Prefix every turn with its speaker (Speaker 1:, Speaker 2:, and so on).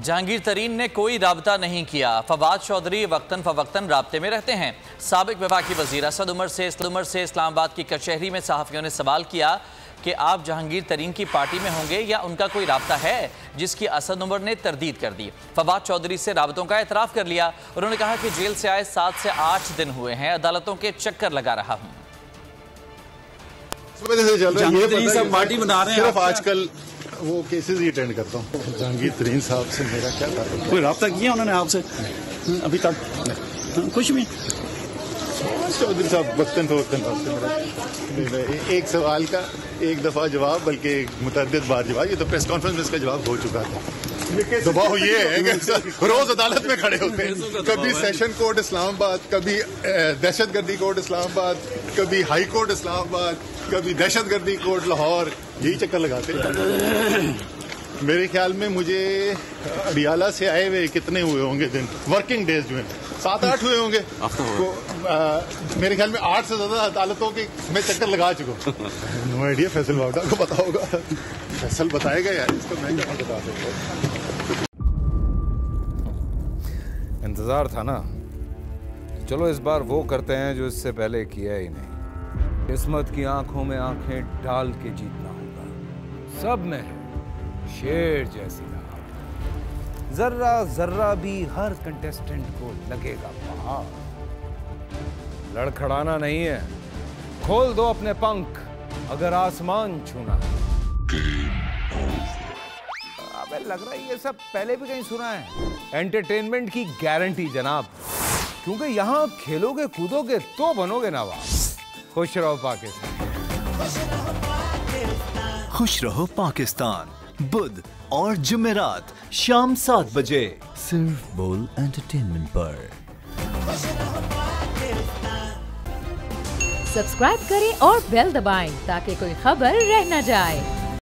Speaker 1: जहांगीर तरीन ने कोई राबता नहीं किया। फवाद चौधरी वक्तन फवक्तन राब्ते में रहते हैं। साबिक वफाकी वजीर असद उमर से इस्लामाबाद की कचहरी में सहाफ़ियों ने सवाल किया कि आप जहांगीर तरीन की पार्टी में होंगे या उनका कोई राब्ता है, जिसकी असद उमर ने तरदीद कर दी। फवाद चौधरी से राबतों का एतराफ़ कर लिया। उन्होंने कहा कि जेल से आए 7 से 8 दिन हुए हैं, अदालतों के चक्कर लगा रहा हूँ।
Speaker 2: पार्टी बना रहे हैं
Speaker 3: सिर्फ आजकल वो केसेस ही अटेंड करता हूँ। जहांगीर तरीन साहब से मेरा क्या ताल्लुक?
Speaker 2: कोई राब्ता किया उन्होंने आपसे अभी तक? कुछ भी?
Speaker 3: चौधरी साहब वक्तन फवक्तन आपसे मेरा एक सवाल का एक दफा जवाब, बल्कि मुतअद्दिद बार जवाब। ये तो प्रेस कॉन्फ्रेंस में इसका जवाब हो चुका था। दबाव ये है कि रोज अदालत में खड़े होते हैं, कभी सेशन कोर्ट इस्लामाबाद, कभी दहशतगर्दी कोर्ट इस्लामाबाद, कभी हाई कोर्ट इस्लामाबाद, कभी दहशतगर्दी कोर्ट लाहौर, यही चक्कर लगाते हैं। मेरे ख्याल में मुझे अडियाला से आए हुए कितने हुए होंगे दिन, वर्किंग डेज जो हैं 7-8 हुए होंगे। तो मेरे ख्याल में 8 से ज्यादा अदालतों के मैं चक्कर लगा चुका हूँ। नो आइडिया, फैसल वावडा को पता होगा, फैसल बताएगा यार, इसको मैं क्या बता सकता।
Speaker 4: इंतजार था ना, चलो इस बार वो करते हैं जो इससे पहले किया ही नहीं। किस्मत की आंखों में आंखें डाल के जीतना होगा। सब में है शेर जैसी राह, जर्रा जर्रा भी हर कंटेस्टेंट को लगेगा पहाड़। लड़खड़ाना नहीं है, खोल दो अपने पंख अगर आसमान छूना है। अबे लग रहा है ये सब पहले भी कहीं सुना है। एंटरटेनमेंट की गारंटी जनाब, क्योंकि यहां खेलोगे कूदोगे तो बनोगे नवाब। खुश रहो पाकिस्तान।
Speaker 5: खुश रहो पाकिस्तान, बुध और जुमेरात शाम 7 बजे सिर्फ बोल एंटरटेनमेंट पर।
Speaker 6: सब्सक्राइब करें और बेल दबाएं ताकि कोई खबर रह न जाए।